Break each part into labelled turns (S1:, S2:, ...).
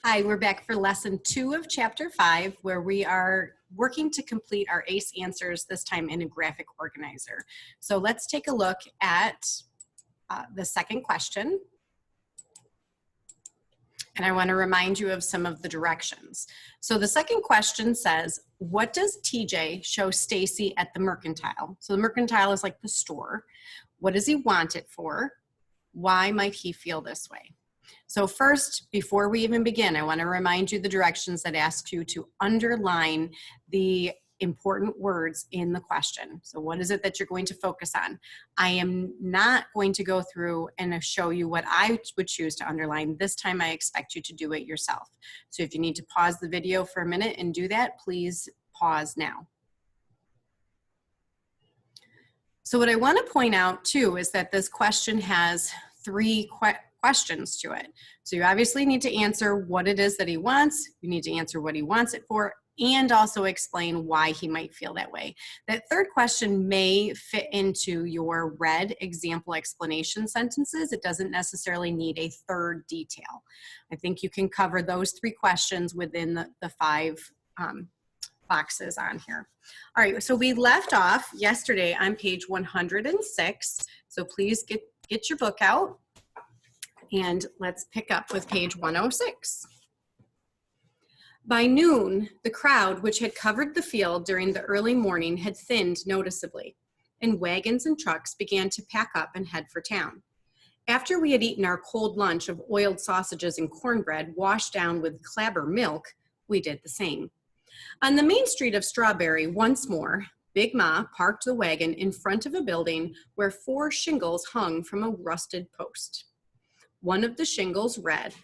S1: Hi, we're back for lesson 2 of chapter 5, where we are working to complete our ACE answers, this time in a graphic organizer. So let's take a look at the second question. And I want to remind you of some of the directions. So the second question says, what does TJ show Stacy at the mercantile? So the mercantile is like the store. What does he want it for? Why might he feel this way? So first, before we even begin, I want to remind you the directions that ask you to underline the important words in the question. So what is it that you're going to focus on? I am not going to go through and show you what I would choose to underline. This time I expect you to do it yourself. So if you need to pause the video for a minute and do that, please pause now. So what I want to point out too is that this question has 3 questions to it. So you obviously need to answer what it is that he wants, you need to answer what he wants it for, and also explain why he might feel that way. That third question may fit into your red example explanation sentences. It doesn't necessarily need a third detail. I think you can cover those 3 questions within the 5 boxes on here. All right, so we left off yesterday on page 106. So please get your book out. And let's pick up with page 106. By noon, the crowd, which had covered the field during the early morning, had thinned noticeably, and wagons and trucks began to pack up and head for town. After we had eaten our cold lunch of oiled sausages and cornbread washed down with Clabber milk, we did the same. On the main street of Strawberry, once more, Big Ma parked the wagon in front of a building where 4 shingles hung from a rusted post. One of the shingles read,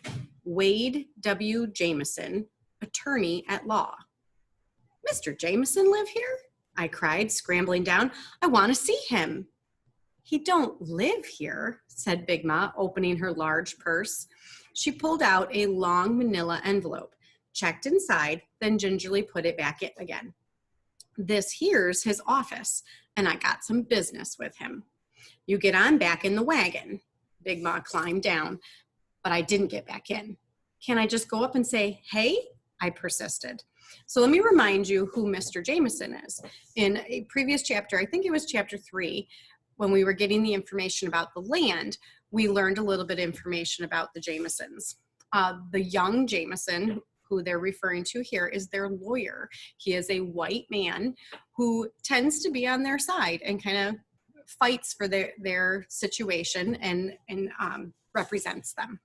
S1: Wade W. Jameson, attorney at law. Mr. Jameson live here? I cried, scrambling down. I want to see him. He don't live here, said Big Ma, opening her large purse. She pulled out a long manila envelope, checked inside, then gingerly put it back in again. This here's his office, and I got some business with him. You get on back in the wagon. Big Ma climbed down, but I didn't get back in. Can I just go up and say, hey? I persisted. So let me remind you who Mr. Jameson is. In a previous chapter, I think it was chapter 3, when we were getting the information about the land, we learned a little bit of information about the Jamesons. The young Jameson, who they're referring to here, is their lawyer. He is a white man who tends to be on their side and kind of fights for their situation and represents them.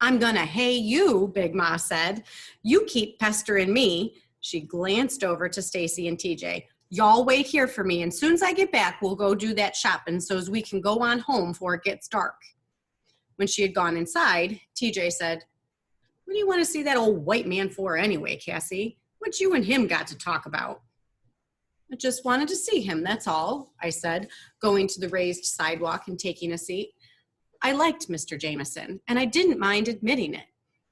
S1: I'm gonna hey you, Big Ma said. You keep pestering me. She glanced over to Stacy and TJ. Y'all wait here for me, and soon as I get back, we'll go do that shopping so as we can go on home before it gets dark. When she had gone inside, TJ said, what do you want to see that old white man for anyway, Cassie? What you and him got to talk about? I just wanted to see him, that's all, I said, going to the raised sidewalk and taking a seat. I liked Mr. Jameson, and I didn't mind admitting it.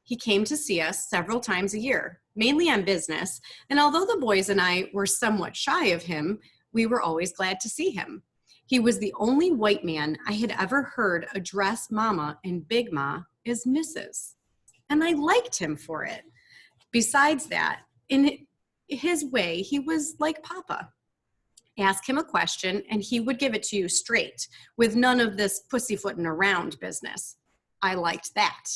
S1: He came to see us several times a year, mainly on business, and although the boys and I were somewhat shy of him, we were always glad to see him. He was the only white man I had ever heard address Mama and Big Ma as Mrs., and I liked him for it. Besides that, in his way, he was like Papa. Ask him a question and he would give it to you straight, with none of this pussyfooting around business. I liked that.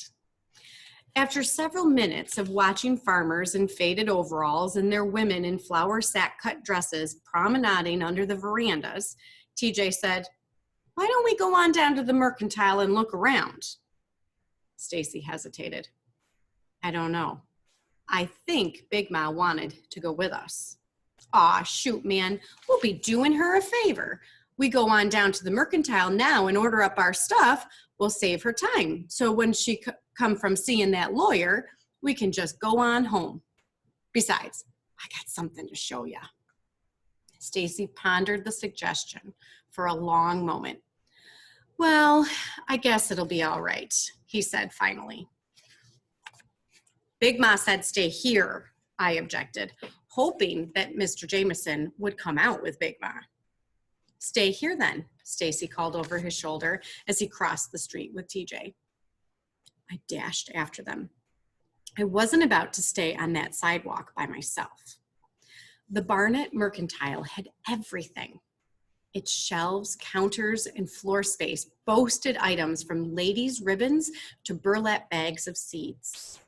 S1: After several minutes of watching farmers in faded overalls and their women in flower sack cut dresses promenading under the verandas, TJ said, why don't we go on down to the mercantile and look around? Stacy hesitated. I don't know. I think Big Ma wanted to go with us. Aw, shoot, man, we'll be doing her a favor. We go on down to the mercantile now and order up our stuff. We'll save her time. So when she come from seeing that lawyer, we can just go on home. Besides, I got something to show ya. Stacy pondered the suggestion for a long moment. Well, I guess it'll be all right, he said finally. Big Ma said stay here, I objected, hoping that Mr. Jameson would come out with Big Ma. Stay here then, Stacy called over his shoulder as he crossed the street with TJ. I dashed after them. I wasn't about to stay on that sidewalk by myself. The Barnett Mercantile had everything. Its shelves, counters, and floor space boasted items from ladies' ribbons to burlap bags of seeds,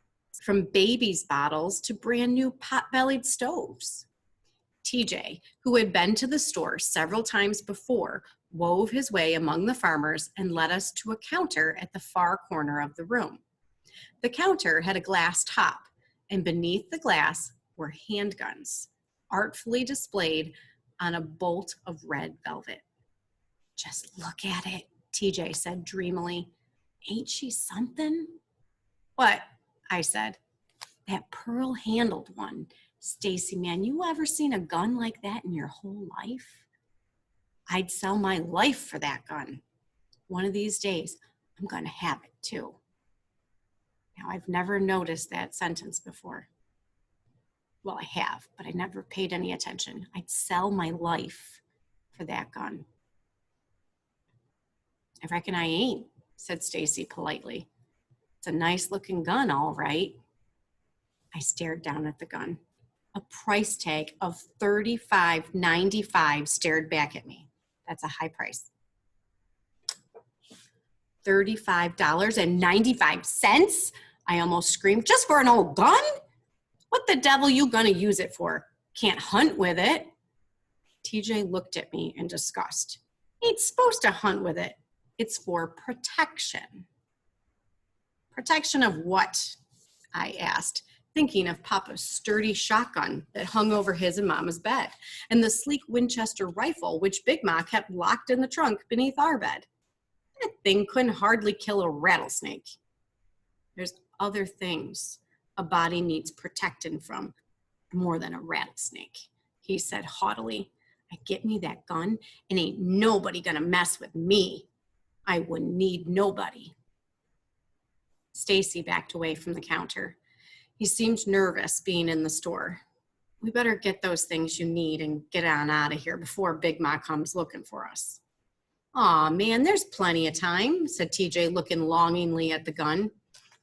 S1: from babies' bottles to brand new pot-bellied stoves. TJ, who had been to the store several times before, wove his way among the farmers and led us to a counter at the far corner of the room. The counter had a glass top, and beneath the glass were handguns, artfully displayed on a bolt of red velvet. Just look at it, TJ said dreamily. Ain't she something? What? I said. That pearl-handled one. Stacy, man, you ever seen a gun like that in your whole life? I'd sell my life for that gun. One of these days, I'm going to have it too. Now, I've never noticed that sentence before. Well, I have, but I never paid any attention. I'd sell my life for that gun. I reckon I ain't, said Stacy politely. It's a nice looking gun, all right. I stared down at the gun. A price tag of $35.95 stared back at me. That's a high price. $35.95? I almost screamed. Just for an old gun? What the devil you gonna use it for? Can't hunt with it. TJ looked at me in disgust. Ain't supposed to hunt with it. It's for protection. Protection of what? I asked, thinking of Papa's sturdy shotgun that hung over his and Mama's bed, and the sleek Winchester rifle which Big Ma kept locked in the trunk beneath our bed. That thing couldn't hardly kill a rattlesnake. There's other things a body needs protecting from more than a rattlesnake, he said haughtily. I get me that gun and ain't nobody gonna mess with me. I wouldn't need nobody. Stacy backed away from the counter. He seemed nervous being in the store. We better get those things you need and get on out of here before Big Ma comes looking for us. Aw, man, there's plenty of time, said TJ, looking longingly at the gun.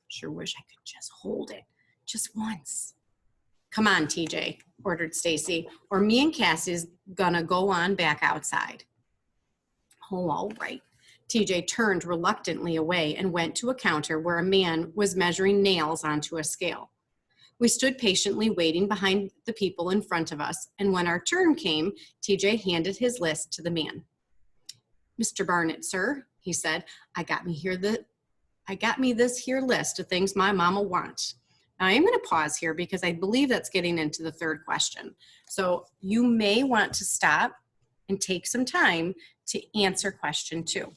S1: Sure wish I could just hold it, just once. Come on, TJ, ordered Stacy, or me and Cassie's gonna go on back outside. Oh, all right. TJ turned reluctantly away and went to a counter where a man was measuring nails onto a scale. We stood patiently waiting behind the people in front of us, and when our turn came, TJ handed his list to the man. Mr. Barnett, sir, he said, I got me this here list of things my mama wants. Now, I'm going to pause here because I believe that's getting into the third question. So you may want to stop and take some time to answer question 2.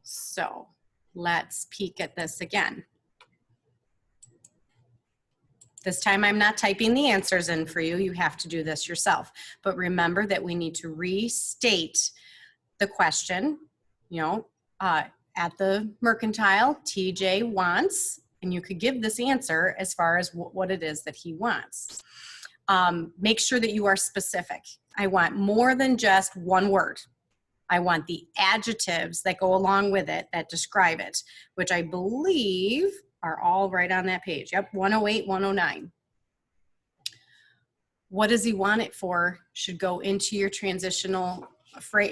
S1: So let's peek at this again. This time I'm not typing the answers in for you. You have to do this yourself. But remember that we need to restate the question, at the mercantile, TJ wants, and you could give this answer as far as what it is that he wants. Make sure that you are specific. I want more than just one word. I want the adjectives that go along with it that describe it, which I believe are all right on that page. Yep, 108, 109. What does he want it for should go into your transitional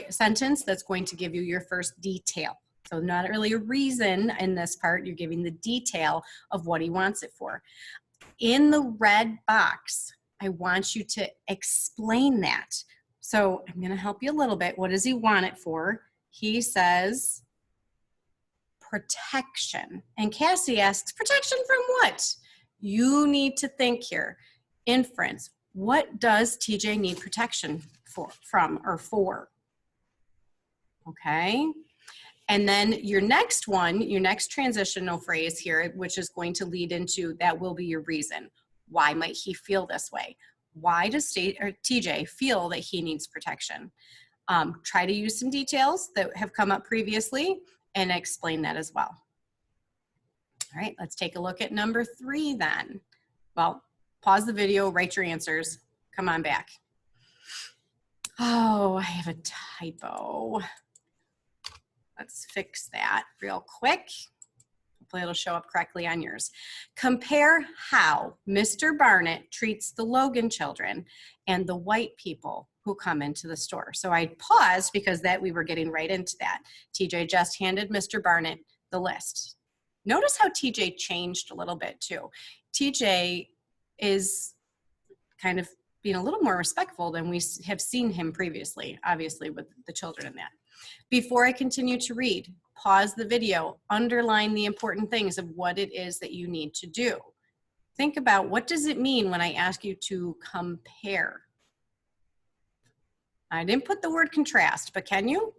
S1: sentence that's going to give you your first detail. So not really a reason in this part, you're giving the detail of what he wants it for. In the red box, I want you to explain that. So I'm going to help you a little bit. What does he want it for? He says protection. And Cassie asks, protection from what? You need to think here. Inference. What does TJ need protection from? Okay. And then your next one, your next transitional phrase here, which is going to lead into that will be your reason. Why might he feel this way? Why does TJ feel that he needs protection? Try to use some details that have come up previously and explain that as well. All right, let's take a look at number 3 then. Well, pause the video, write your answers. Come on back. Oh, I have a typo. Let's fix that real quick. Hopefully it'll show up correctly on yours. Compare how Mr. Barnett treats the Logan children and the white people who come into the store. So I paused because we were getting right into that. TJ just handed Mr. Barnett the list. Notice how TJ changed a little bit too. TJ is kind of being a little more respectful than we have seen him previously, obviously with the children in that. Before I continue to read, pause the video, underline the important things of what it is that you need to do. Think about, what does it mean when I ask you to compare? I didn't put the word contrast, but can you?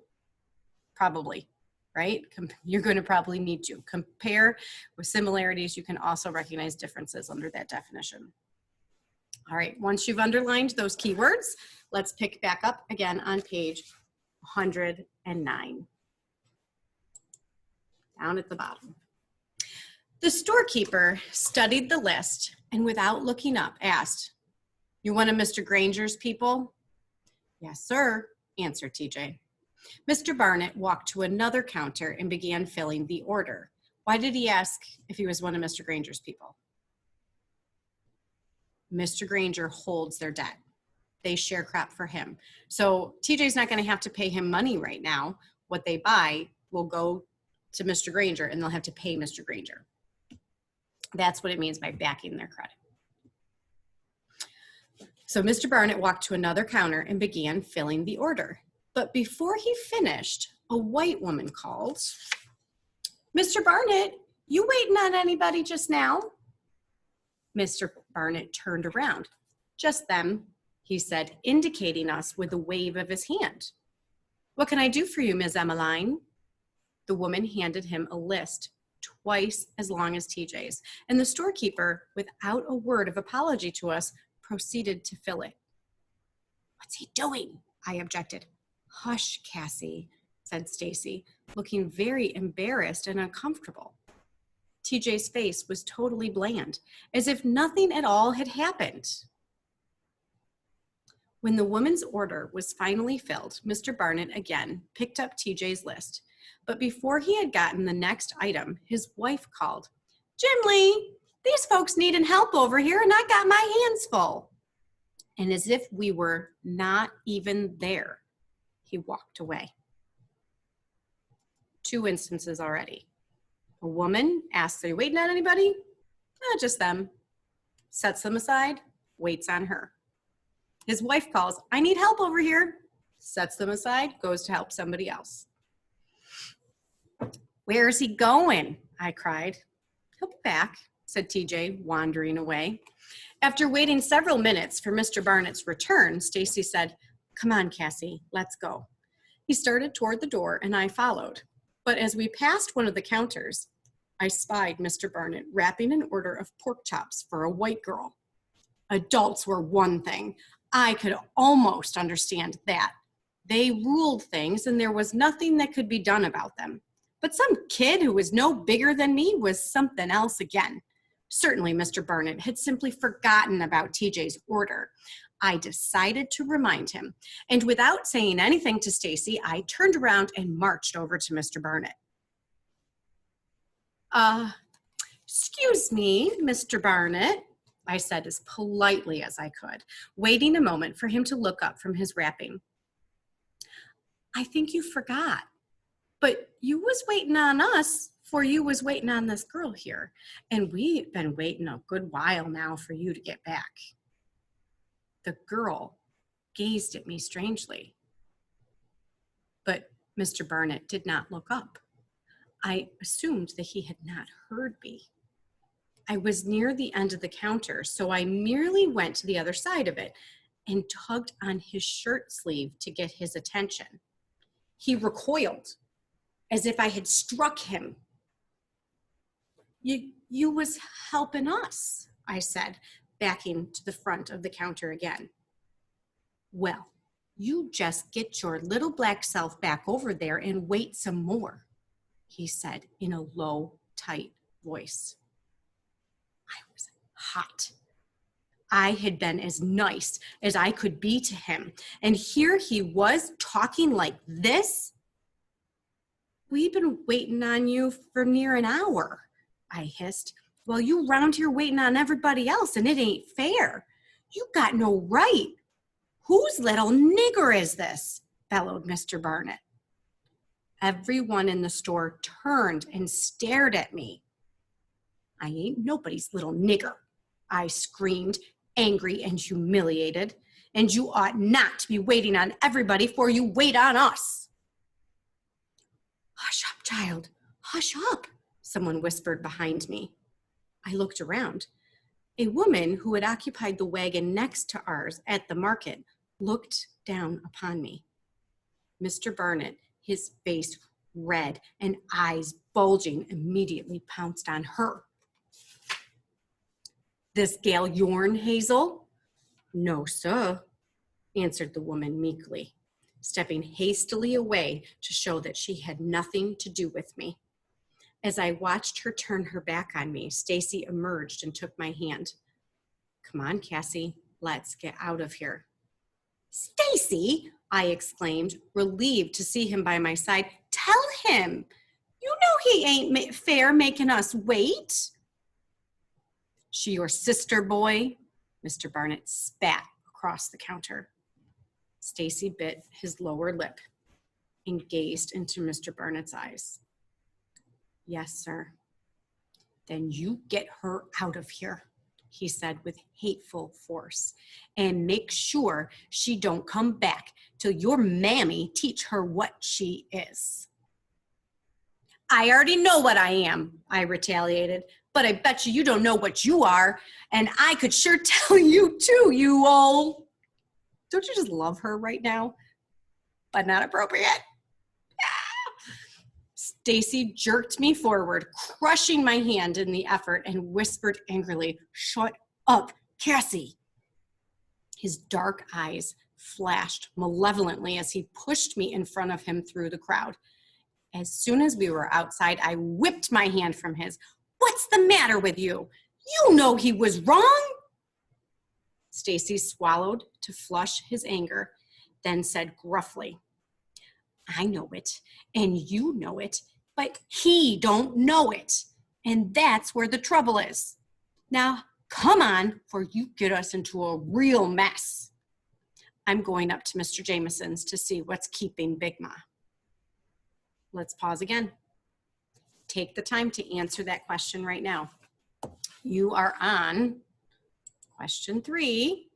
S1: Probably, right? You're going to probably need to compare with similarities. You can also recognize differences under that definition. All right, once you've underlined those keywords, let's pick back up again on page 109. Down at the bottom. The storekeeper studied the list and without looking up asked, "You one of Mr. Granger's people?" "Yes, sir," answered TJ. Mr. Barnett walked to another counter and began filling the order. Why did he ask if he was one of Mr. Granger's people? Mr. Granger holds their debt. They sharecrop for him. So TJ's not going to have to pay him money right now. What they buy will go to Mr. Granger and they'll have to pay Mr. Granger. That's what it means by backing their credit. So Mr. Barnett walked to another counter and began filling the order. But before he finished, a white woman called, "Mr. Barnett, you waiting on anybody just now?" Mr. Barnett turned around. "Just them," he said, indicating us with a wave of his hand. "What can I do for you, Ms. Emmeline?" The woman handed him a list twice as long as TJ's, and the storekeeper, without a word of apology to us, proceeded to fill it. "What's he doing?" I objected. "Hush, Cassie," said Stacy, looking very embarrassed and uncomfortable. TJ's face was totally bland, as if nothing at all had happened. When the woman's order was finally filled, Mr. Barnett again picked up TJ's list. But before he had gotten the next item, his wife called, "Jim Lee, these folks needing help over here and I got my hands full." And as if we were not even there, he walked away. 2 instances already. A woman asks, "Are you waiting on anybody?" Just them." Sets them aside, waits on her. His wife calls, "I need help over here." Sets them aside, goes to help somebody else. "Where is he going?" I cried. "He'll be back," said TJ, wandering away. After waiting several minutes for Mr. Barnett's return, Stacy said, "Come on, Cassie, let's go." He started toward the door and I followed. But as we passed one of the counters, I spied Mr. Barnett wrapping an order of pork chops for a white girl. Adults were one thing. I could almost understand that. They ruled things and there was nothing that could be done about them. But some kid who was no bigger than me was something else again. Certainly Mr. Barnett had simply forgotten about TJ's order. I decided to remind him, and without saying anything to Stacy, I turned around and marched over to Mr. Barnett. Excuse me, Mr. Barnett," I said as politely as I could, waiting a moment for him to look up from his wrapping. "I think you forgot, but you was waiting on us for you was waiting on this girl here, and we've been waiting a good while now for you to get back." The girl gazed at me strangely, but Mr. Barnett did not look up. I assumed that he had not heard me. I was near the end of the counter, so I merely went to the other side of it and tugged on his shirt sleeve to get his attention. He recoiled, as if I had struck him. You was helping us," I said, backing to the front of the counter again. "Well, you just get your little black self back over there and wait some more," he said in a low, tight voice. I was hot. I had been as nice as I could be to him, and here he was talking like this. "We've been waiting on you for near an hour," I hissed. Well, you round here waiting on everybody else and it ain't fair. You got no right. Whose little nigger is this? Bellowed Mr. Barnett. Everyone in the store turned and stared at me. I ain't nobody's little nigger, I screamed, angry and humiliated. And you ought not to be waiting on everybody for you wait on us. Hush up, child, hush up, someone whispered behind me. I looked around. A woman who had occupied the wagon next to ours at the market looked down upon me. Mr. Barnett, his face red and eyes bulging, immediately pounced on her. This gal yourn, Hazel? No, sir, answered the woman meekly, stepping hastily away to show that she had nothing to do with me. As I watched her turn her back on me, Stacy emerged and took my hand. Come on, Cassie, let's get out of here. Stacy, I exclaimed, relieved to see him by my side. Tell him. You know he ain't fair making us wait. She your sister, boy? Mr. Barnett spat across the counter. Stacy bit his lower lip and gazed into Mr. Barnett's eyes. Yes, sir. Then you get her out of here, he said with hateful force, and make sure she don't come back till your mammy teach her what she is. I already know what I am, I retaliated, but I bet you don't know what you are, and I could sure tell you too, you old. Don't you just love her right now? But not appropriate. Stacy jerked me forward, crushing my hand in the effort, and whispered angrily, Shut up, Cassie. His dark eyes flashed malevolently as he pushed me in front of him through the crowd. As soon as we were outside, I whipped my hand from his. What's the matter with you? You know he was wrong. Stacy swallowed to flush his anger, then said gruffly, I know it, and you know it, but he don't know it. And that's where the trouble is. Now, come on, for you get us into a real mess. I'm going up to Mr. Jameson's to see what's keeping Big Ma. Let's pause again. Take the time to answer that question right now. You are on question 3.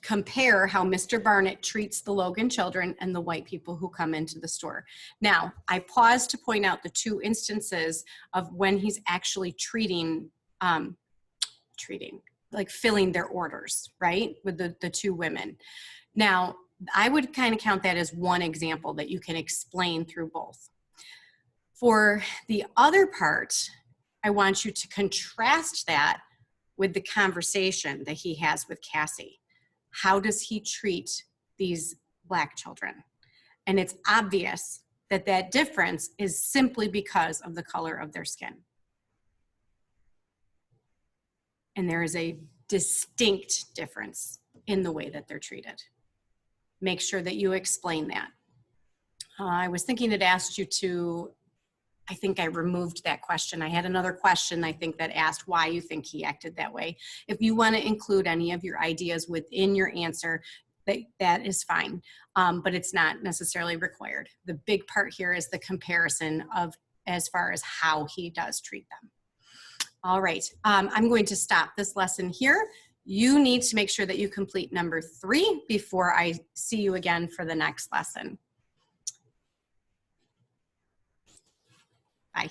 S1: Compare how Mr. Barnett treats the Logan children and the white people who come into the store. Now, I paused to point out the 2 instances of when he's actually treating, like filling their orders, right, with the 2 women. Now, I would kind of count that as one example that you can explain through both. For the other part, I want you to contrast that with the conversation that he has with Cassie. How does he treat these Black children? And it's obvious that that difference is simply because of the color of their skin. And there is a distinct difference in the way that they're treated. Make sure that you explain that. I was thinking it asked you to, I think I removed that question. I had another question, I think, that asked why you think he acted that way. If you want to include any of your ideas within your answer, that is fine, but it's not necessarily required. The big part here is the comparison of as far as how he does treat them. All right, I'm going to stop this lesson here. You need to make sure that you complete number 3 before I see you again for the next lesson. Bye.